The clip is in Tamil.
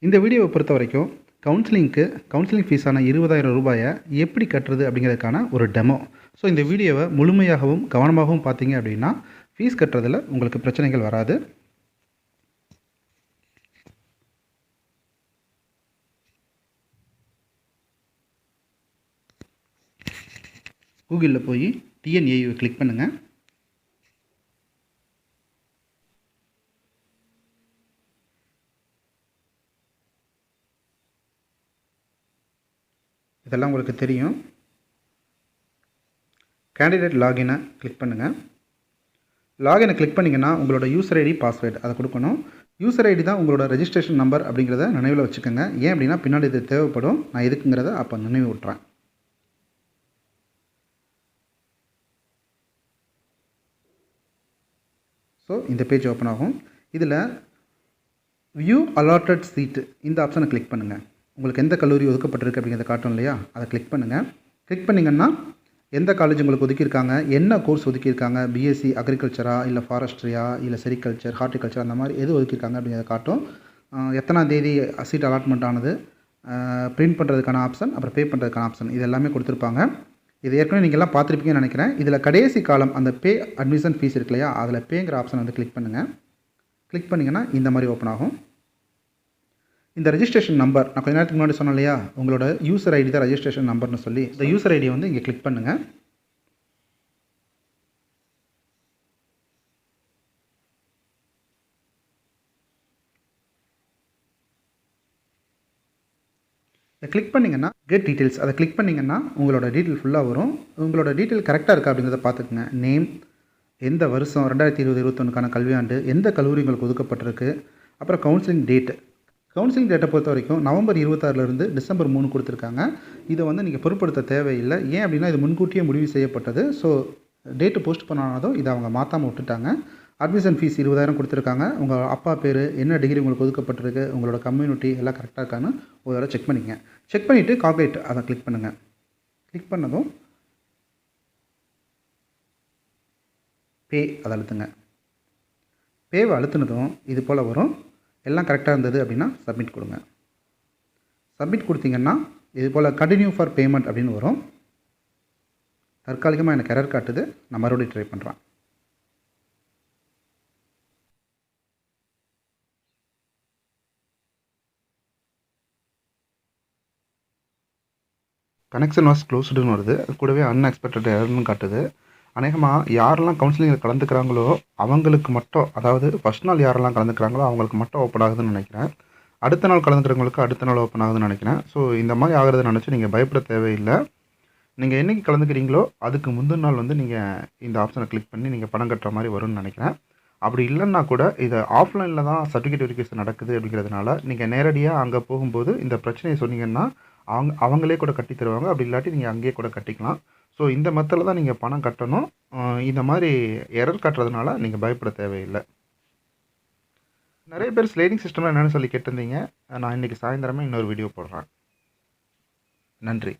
இந்த வீடியோவை பொறுத்த வரைக்கும் கவுன்சிலிங் ஃபீஸான 20,000 ரூபாயை எப்படி கட்டுறது அப்படிங்கிறதுக்கான ஒரு டெமோ. ஸோ இந்த வீடியோவை முழுமையாகவும் கவனமாகவும் பார்த்தீங்க அப்படின்னா ஃபீஸ் கட்டுறதுல உங்களுக்கு பிரச்சனைகள் வராது. கூகுளில் போய் டிஎன்ஏயூவை கிளிக் பண்ணுங்கள். இதெல்லாம் உங்களுக்கு தெரியும். கேண்டிடேட் லாகினை கிளிக் பண்ணுங்கள். லாகினை கிளிக் பண்ணிங்கன்னா உங்களோட யூசர் ஐடி பாஸ்வேர்டு அதை கொடுக்கணும். யூசர் ஐடி தான் உங்களோட ரெஜிஸ்ட்ரேஷன் நம்பர் அப்படிங்கிறத நினைவில் வச்சுக்கோங்க. ஏன் அப்படின்னா பின்னாடி இது தேவைப்படும். நான் எதுக்குங்கிறத அப்போ நினைவு விட்டுறேன். ஸோ இந்த பேஜ் ஓப்பன் ஆகும். இதில் வியூ அலாட்டட் சீட்டு இந்த ஆப்ஷனை கிளிக் பண்ணுங்கள். உங்களுக்கு எந்த கல்லூரி ஒதுக்கப்பட்டிருக்கு அப்படிங்கிறத காட்டும் இல்லையா, அதை கிளிக் பண்ணுங்கள். கிளிக் பண்ணிங்கன்னா எந்த காலேஜ் உங்களுக்கு ஒதுக்கியிருக்காங்க, என்ன கோர்ஸ் ஒதுக்கியிருக்காங்க, பிஎஸ்சி அக்ரிகல்ச்சரா இல்லை ஃபாரஸ்ட்ரியா இல்லை செரிகல்ச்சர் ஹார்டிகல்ச்சர் அந்த மாதிரி எது ஒதுக்கியிருக்காங்க அப்படிங்கிறத காட்டும். எத்தனாம் தேதி சீட் அலாட்மெண்ட் ஆனது, பிரிண்ட் பண்ணுறதுக்கான ஆப்ஷன், அப்புறம் பே பண்ணுறதுக்கான ஆப்ஷன், இது எல்லாமே கொடுத்துருப்பாங்க. இது ஏற்கனவே நீங்கள் எல்லாம் பார்த்துருப்பீங்கன்னு நினைக்கிறேன். இதில் கடைசி காலம் அந்த பே அட்மிஷன் ஃபீஸ் இருக்கு இல்லையா, அதில் பேங்கிற ஆப்ஷன் வந்து கிளிக் பண்ணுங்கள். கிளிக் பண்ணிங்கன்னா இந்த மாதிரி ஓப்பன் ஆகும். இந்த ரெஜிஸ்ட்ரேஷன் நம்பர் நான் கொஞ்ச நேரத்துக்கு முன்னாடி சொன்னேன் இல்லையா, உங்களோட யூசர் ஐடி தான் ரெஜிஸ்ட்ரேஷன் நம்பர்னு சொல்லி, இந்த யூசர் ஐடியை வந்து இங்கே கிளிக் பண்ணுங்கள். இதை கிளிக் பண்ணிங்கன்னா கெட் டீட்டெயில்ஸ் அதை கிளிக் பண்ணிங்கன்னா உங்களோட டீட்டெயில் ஃபுல்லாக வரும். உங்களோட டீட்டெயில் கரெக்டாக இருக்கா அப்படிங்கிறத பார்த்துக்குங்க. நேம், எந்த வருஷம் 2020-21க்கான கல்வியாண்டு, எந்த கல்லூரி உங்களுக்கு ஒதுக்கப்பட்டிருக்கு, அப்புறம் கவுன்சிலிங் டேட்டை பொறுத்த வரைக்கும் நவம்பர் 26லேருந்து டிசம்பர் 3 கொடுத்துருக்காங்க. இதை வந்து நீங்கள் பொருட்படுத்த தேவையில்லை. ஏன் அப்படின்னா இது முன்கூட்டியே முடிவு செய்யப்பட்டது. ஸோ டேட்டு போஸ்ட் பண்ணானதும் இதை அவங்க மாற்றாமல் விட்டுட்டாங்க. அட்மிஷன் ஃபீஸ் 20,000 கொடுத்துருக்காங்க. உங்கள் அப்பா பேர், என்ன டிகிரி உங்களுக்கு ஒதுக்கப்பட்டிருக்கு, உங்களோட கம்யூனிட்டி எல்லாம் கரெக்டாக இருக்கான்னு ஒரு தடவை செக் பண்ணிங்க. செக் பண்ணிவிட்டு கால்குலேட் அதை கிளிக் பண்ணுங்கள். கிளிக் பண்ணதும் பே அதை அழுத்துங்க. பேவை அழுத்தினதும் இது போல் வரும். எல்லாம் கரெக்டாக இருந்தது அப்படின்னா சப்மிட் கொடுங்க. சப்மிட் கொடுத்தீங்கன்னா இது போல் கண்டினியூ ஃபார் பேமெண்ட் அப்படின்னு வரும். தற்காலிகமாக எனக்கு எரர் காட்டுது. நான் மறுபடியும் ட்ரை பண்ணுறேன். கனெக்ஷன் வாஸ் க்ளோஸ்டுன்னு வருது. அது கூடவே அன்எக்ஸ்பெக்டட் எரர்னு காட்டுது. அநேகமாக யாரெல்லாம் கவுன்சிலிங்கில் கலந்துக்கிறாங்களோ அவங்களுக்கு மட்டும், அதாவது ஃபஸ்ட் நாள் யாரெல்லாம் கலந்துக்கிறாங்களோ அவங்களுக்கு மட்டும் ஓப்பன் ஆகுதுன்னு நினைக்கிறேன். அடுத்த நாள் கலந்துக்கிறவங்களுக்கு அடுத்த நாள் ஓப்பன் ஆகுதுன்னு நினைக்கிறேன். ஸோ இந்த மாதிரி ஆகிறத நினச்சி நீங்கள் பயப்பட தேவையில்லை. நீங்கள் என்றைக்கு கலந்துக்கிறீங்களோ அதுக்கு முந்தின நாள் வந்து நீங்கள் இந்த ஆப்ஷனை கிளிக் பண்ணி நீங்கள் பணம் கட்டுற மாதிரி வரும்னு நினைக்கிறேன். அப்படி இல்லைன்னா கூட இதை ஆஃப்லைனில் தான் சர்டிஃபிகேட் வெரிஃபிகேஷன் நடக்குது அப்படிங்கிறதுனால நீங்கள் நேரடியாக அங்கே போகும்போது இந்த பிரச்சனையை சொன்னீங்கன்னா அவங்களே கூட கட்டி தருவாங்க. அப்படி இல்லாட்டி நீங்கள் அங்கேயே கூட கட்டிக்கலாம். ஸோ இந்த மெத்தடில் தான் நீங்கள் பணம் கட்டணும். இந்த மாதிரி எரர் கட்டுறதுனால நீங்கள் பயப்பட தேவையில்லை. நிறைய பேர் ஸ்லைடிங் சிஸ்டம்லாம் என்னென்னு சொல்லி கேட்டிருந்தீங்க. நான் இன்றைக்கி சாயந்தரமே இன்னொரு வீடியோ போடுறேன். நன்றி.